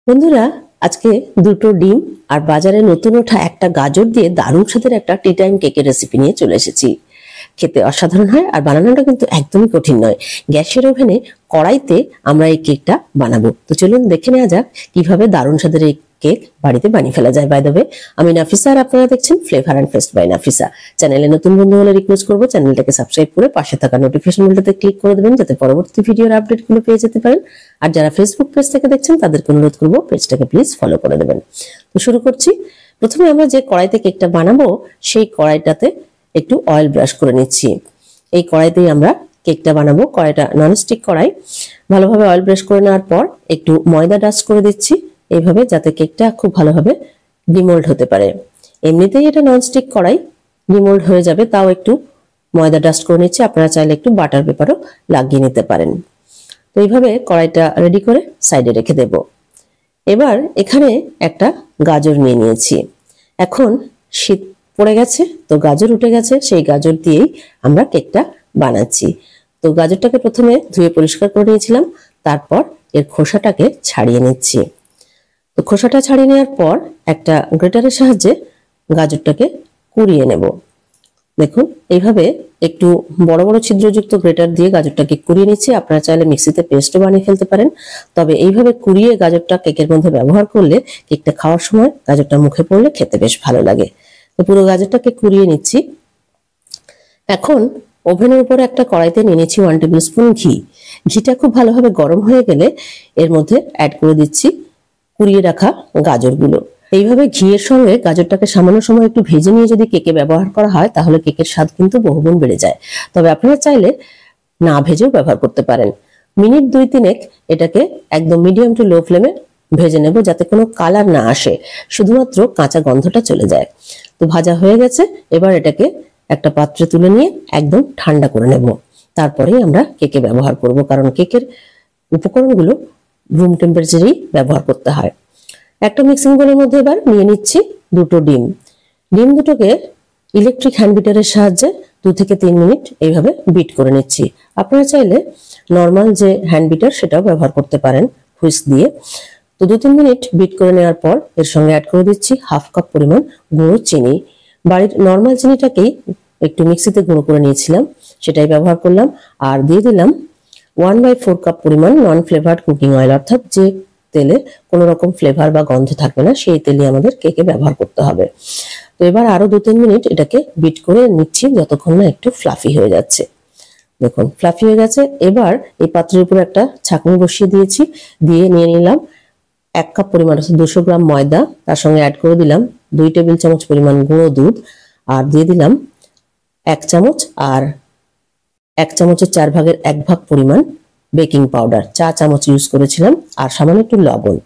বন্ধুরা, আজকে দুটো ডিম আর বাজারে নতুন ওঠা একটা গাজর দিয়ে দারুণ স্বাদের একটা টি টাইম কেকের রেসিপি নিয়ে চলে এসেছি। খেতে অসাধারণ হয় আর বানানোটা কিন্তু একদমই কঠিন নয়। গ্যাসের ওভেনে কড়াইতে আমরা এই কেকটা বানাবো। তো চলুন দেখে নেওয়া যাক কিভাবে দারুণ স্বাদের এই কেক বাড়িতে বানিয়ে ফেলা যায়। বাই দ্য ওয়ে, আমি নাফিসা আর আপনারা দেখছেন flavour and fest by Nafisa. চ্যানেলে নতুন বন্ধু হলে রিকোয়েস্ট করবো চ্যানেলটাকে সাবস্ক্রাইব করে পাশে থাকা নোটিফিকেশন বেলটাতে ক্লিক করে দেবেন যাতে পরবর্তী ভিডিওর আপডেটগুলো পেয়ে যেতে পারেন। আর যারা ফেসবুক পেজ থেকে দেখছেন তাদেরকে অনুরোধ করবো পেজটাকে প্লিজ ফলো করে দেবেন। তো শুরু করছি। প্রথমে আমরা যে কড়াইতে কেকটা বানাবো সেই কড়াইটাতে একটু অয়েল ব্রাশ করে নিচ্ছি। এই কড়াইতেই আমরা কেকটা বানাবো। কড়াইটা ননস্টিক কড়াই। ভালোভাবে অয়েল ব্রাশ করে নেওয়ার পর একটু ময়দা ডাস্ট করে দিচ্ছি এইভাবে, যাতে কেকটা খুব ভালোভাবে ডিমোল্ড হতে পারে। এমনিতেই এটা ননস্টিক কড়াই, ডিমোল্ড হয়ে যাবে, তাও একটু ময়দা ডাস্ট করে নিচ্ছি। আপনারা চাইলে একটু বাটার পেপারও লাগিয়ে নিতে পারেন। তো এইভাবে কড়াইটা রেডি করে সাইডে রেখে দেব। এবার এখানে একটা গাজর নিয়ে নিয়েছি। এখন শীত পড়ে গেছে, তো গাজর উঠে গেছে, সেই গাজর দিয়েই আমরা কেকটা বানাচ্ছি। তো গাজরটাকে প্রথমে ধুয়ে পরিষ্কার করে নিয়েছিলাম, তারপর এর খোসাটাকে ছাড়িয়ে নিচ্ছি। তো খোসাটা ছাড়িয়ে নেওয়ার পর একটা গ্রেটারের সাহায্যে গাজরটাকে কুড়িয়ে নেব। দেখুন এইভাবে একটু বড় বড় ছিদ্রযুক্ত গ্রেটার দিয়ে গাজরটাকে কুড়িয়ে নিচ্ছি। আপনারা চাইলে মিক্সিতে পেস্টও বানিয়ে ফেলতে পারেন, তবে এইভাবে কুড়িয়ে গাজরটা কেকের মধ্যে ব্যবহার করলে কেকটা খাওয়ার সময় গাজরটা মুখে পড়লে খেতে বেশ ভালো লাগে। তো পুরো গাজরটাকে কুড়িয়ে নিচ্ছি। এখন ওভেনের উপরে একটা কড়াইতে নিয়ে নিচ্ছি 1 টেবিল স্পুন ঘি। ঘিটা খুব ভালোভাবে গরম হয়ে গেলে এর মধ্যে অ্যাড করে দিচ্ছি কুড়িয়ে রাখা গাজরগুলো। এইভাবে ঘিয়ের সঙ্গে গাজরটাকে সামান্য সময় একটু ভেজে নিয়ে যদি কেকে ব্যবহার করা হয় তাহলে কেকের স্বাদ কিন্তু বহুগুণ বেড়ে যায়। তবে আপনারা চাইলে না ভেজেও ব্যবহার করতে পারেন। মিনিট 2-3 এটাকে একদম মিডিয়াম টু লো ফ্লেমে ভেজে নেব, যাতে কোনো কালার না আসে, শুধুমাত্র কাঁচা গন্ধটা চলে যায়। তো ভাজা হয়ে গেছে। এবার এটাকে একটা পাত্রে তুলে নিয়ে একদম ঠান্ডা করে নেব। তারপরেই আমরা কেকে ব্যবহার করব, কারণ কেকের উপকরণগুলো রুম টেম্পারেচারেই ব্যবহার করতে হয়। একটা মিক্সিং বোলের মধ্যে এবার নিয়ে নিচ্ছি দুটো ডিম। ডিম দুটোকে ইলেকট্রিক হ্যান্ড বিটারের সাহায্যে 2 থেকে 3 মিনিট এইভাবে বিট করে নিচ্ছি। আপনারা চাইলে নর্মাল যে হ্যান্ড বিটার সেটাও ব্যবহার করতে পারেন হুইস্ক দিয়ে। তো 2-3 মিনিট বিট করে নেওয়ার পর এর সঙ্গে অ্যাড করে দিচ্ছি 1/2 কাপ পরিমাণ গুঁড়ো চিনি। বাড়ির নর্মাল চিনিটাকেই একটু মিক্সিতে গুঁড়ো করে নিয়েছিলাম, সেটাই ব্যবহার করলাম। আর দিয়ে দিলাম 1/4 কাপ পরিমাণ নন ফ্লেভার্ড কুকিং অয়েল, অর্থাৎ যে তেলে কোনো রকম ফ্লেভার বা গন্ধ থাকবে না সেই তেলই আমাদের কেকে ব্যবহার করতে হবে। তো এবার আরো 2-3 মিনিট এটাকে বিট করে নিচ্ছি যতক্ষণ না একটু ফ্লাফি হয়ে যাচ্ছে। দেখুন ফ্লাফি হয়ে গেছে। এবার এই পাত্রের উপর একটা ছাঁকনি বসিয়ে দিয়েছি, দিয়ে নিয়ে নিলাম 1 কাপ পরিমাণ 200 গ্রাম ময়দা। তার সঙ্গে অ্যাড করে দিলাম 2 টেবিল চামচ পরিমাণ গুঁড়ো দুধ, আর দিয়ে দিলাম 1 চামচ আর 1 চামচের 4 ভাগের 1 ভাগ পরিমাণ বেকিং পাউডার, চা চামচ ইউজ করেছিলাম, আর সামান্য একটু লবণ।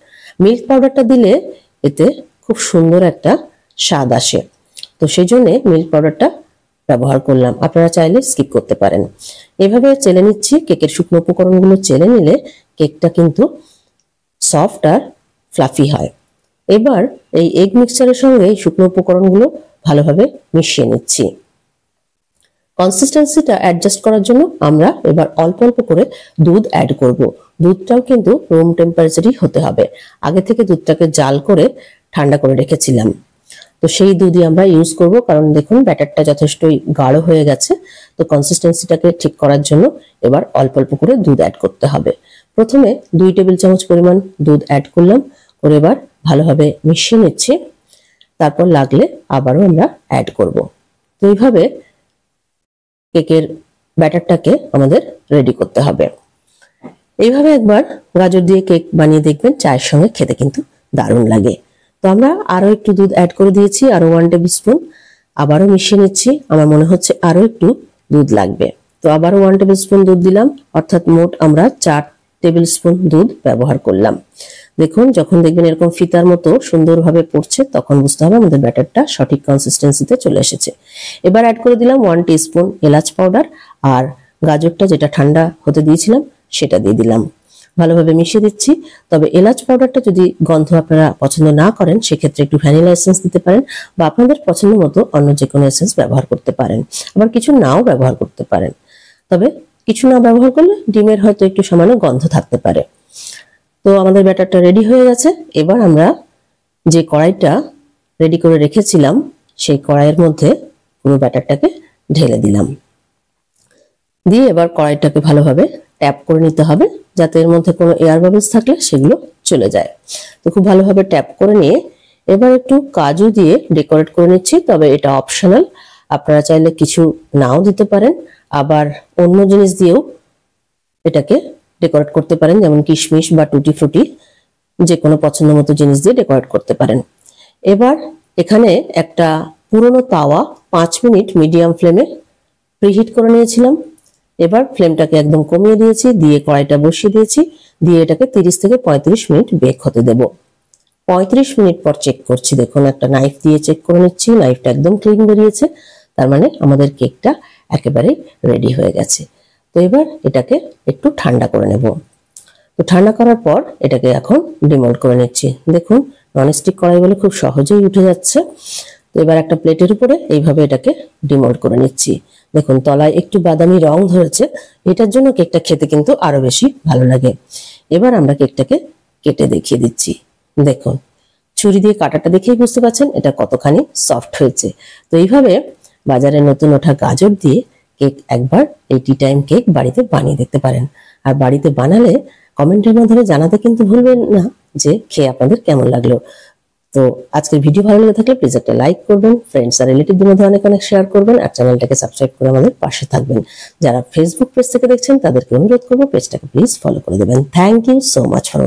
মিল্ক পাউডারটা দিলে এতে খুব সুন্দর একটা স্বাদ আসে, তো সেই জন্য মিল্ক পাউডারটা ব্যবহার করলাম। আপনারা চাইলে স্কিপ করতে পারেন। এভাবে চেলে নিচ্ছি। কেকের শুকনো উপকরণগুলো চেলে নিলে কেকটা কিন্তু সফট আর ফ্লাফি হয়। এবার এই এগ মিক্সচারের সঙ্গে এই শুকনো উপকরণগুলো ভালোভাবে মিশিয়ে নিচ্ছি। কনসিস্টেন্সিটা অ্যাডজাস্ট করার জন্য আমরা এবার অল্প অল্প করে দুধ অ্যাড করব। দুধটাও কিন্তু রুম টেম্পারেচারই হতে হবে। আগে থেকে দুধটাকে জাল করে ঠান্ডা করে রেখেছিলাম, তো সেই দুধই আমরা ইউজ করব, কারণ দেখুন ব্যাটারটা যথেষ্টই গাঢ় হয়ে গেছে। তো কনসিস্টেন্সিটাকে ঠিক করার জন্য এবার অল্প অল্প করে দুধ অ্যাড করতে হবে। প্রথমে 2 টেবিল চামচ পরিমাণ দুধ অ্যাড করলাম, করে এবার ভালোভাবে মিশিয়ে নিচ্ছি। তারপর লাগলে আবারও আমরা অ্যাড করব। তো এইভাবে কেকের ব্যাটারটাকে আমাদের রেডি করতে হবে। এইভাবে একবার গাজর দিয়ে কেক বানিয়ে দেখবেন, চায়ের সঙ্গে খেতে কিন্তু দারুণ লাগে। তো আমরা আরো একটু দুধ অ্যাড করে দিয়েছি, আরো 1 টেবিল স্পুন। আবারও মিশিয়ে নিচ্ছি। আমার মনে হচ্ছে আরো একটু দুধ লাগবে, তো আবারও 1 টেবিল স্পুন দুধ দিলাম, অর্থাৎ মোট আমরা 4 টেবিল স্পুন দুধ ব্যবহার করলাম। দেখুন যখন দেখবেন এরকম ফিতার মতো সুন্দরভাবে পড়ছে তখন বুঝতে হবে আমাদের ব্যাটারটা সঠিক কনসিস্টেন্সিতে চলে এসেছে। এবার অ্যাড করে দিলাম 1 টিস্পুন এলাচ পাউডার, আর গাজরটা যেটা ঠান্ডা হতে দিয়েছিলাম সেটা দিয়ে দিলাম। ভালোভাবে মিশিয়ে দিচ্ছি। তবে এলাচ পাউডারটা যদি গন্ধ আপনারা পছন্দ না করেন সেক্ষেত্রে একটু ভ্যানিলা এসেন্স দিতে পারেন, বা আপনাদের পছন্দ মতো অন্য যে কোনো এসেন্স ব্যবহার করতে পারেন। আবার কিছু নাও ব্যবহার করতে পারেন, তবে কিছু না ব্যবহার করলে ডিমের হয়তো একটু সামান্য গন্ধ থাকতে পারে। তো আমাদের ব্যাটারটা রেডি হয়ে গেছে। এবার আমরা যে কড়াইটা রেডি করে রেখেছিলাম সেই কড়াইয়ের মধ্যে পুরো ব্যাটারটাকে ঢেলে দিলাম। দিয়ে এবার কড়াইটাকে ভালোভাবে ট্যাপ করে নিতে হবে, যাতে এর মধ্যে কোনো এয়ার বাবলস থাকলে সেগুলো চলে যায়। তো খুব ভালোভাবে ট্যাপ করে নিয়ে এবার একটু কাজু দিয়ে ডেকোরেট করে নিচ্ছি, তবে এটা অপশনাল, আপনারা চাইলে কিছু নাও দিতে পারেন, আবার অন্য জিনিস দিয়েও এটাকে ডেকোরেট করতে পারেন, যেমন কিশমিশ বা টুটি ফ্রুটি, যে কোনো পছন্দ মতো জিনিস দিয়ে ডেকোরেট করতে পারেন। এবার এখানে একটা পুরনো তাওয়া 5 মিনিট মিডিয়াম ফ্লেমে প্রিহিট করে নিয়েছিলাম। এবার ফ্লেমটাকে একদম কমিয়ে দিয়েছি, দিয়ে কড়াইটা বসিয়ে দিয়েছি, দিয়ে এটাকে 30 থেকে 35 মিনিট বেক হতে দেব। 35 মিনিট পর চেক করছি, দেখুন একটা নাইফ দিয়ে চেক করে নিচ্ছি, নাইফটা একদম ক্লিন বেরিয়েছে, তার মানে আমাদের কেকটা একেবারে রেডি হয়ে গেছে। তো এবার এটাকে একটু ঠান্ডা করে নেব। তো ঠান্ডা করার পর এটাকে এখন ডিমোল্ড করে নিচ্ছি। দেখুন ননস্টিক কড়াই বলে খুব সহজেই উঠে যাচ্ছে। তো এবার একটা প্লেটের উপরে এইভাবে এটাকে ডিমোল্ড করে নিচ্ছি। দেখুন তলায় একটু বাদামি রং ধরেছে, এটার জন্য কেকটা খেতে কিন্তু আরো বেশি ভালো লাগে। এবার আমরা কেকটাকে কেটে দেখিয়ে দিচ্ছি। দেখুন ছুরি দিয়ে কাটাটা দেখেই বুঝতে পারছেন এটা কতখানি সফট হয়েছে। তো এইভাবে বাজারে নতুন ওঠা গাজর দিয়ে কেক একবার এই টি টাইম কেক বাড়িতে বানিয়ে দেখতে পারেন। আর বাড়িতে বানালে কমেন্টের মাধ্যমে জানাতে কিন্তু ভুলবেন না যে খেয়ে আপনাদের কেমন লাগলো। তো আজকের ভিডিও ভালো লেগে থাকলে প্লিজ একটা লাইক করবেন, ফ্রেন্ডস আর রিলেটিভদের মধ্যে অনেক অনেক শেয়ার করবেন, আর চ্যানেলটাকে সাবস্ক্রাইব করে আমাদের পাশে থাকবেন। যারা ফেসবুক পেজ থেকে দেখছেন তাদেরকে অনুরোধ করবো পেজটাকে প্লিজ ফলো করে দেবেন। Thank you so much for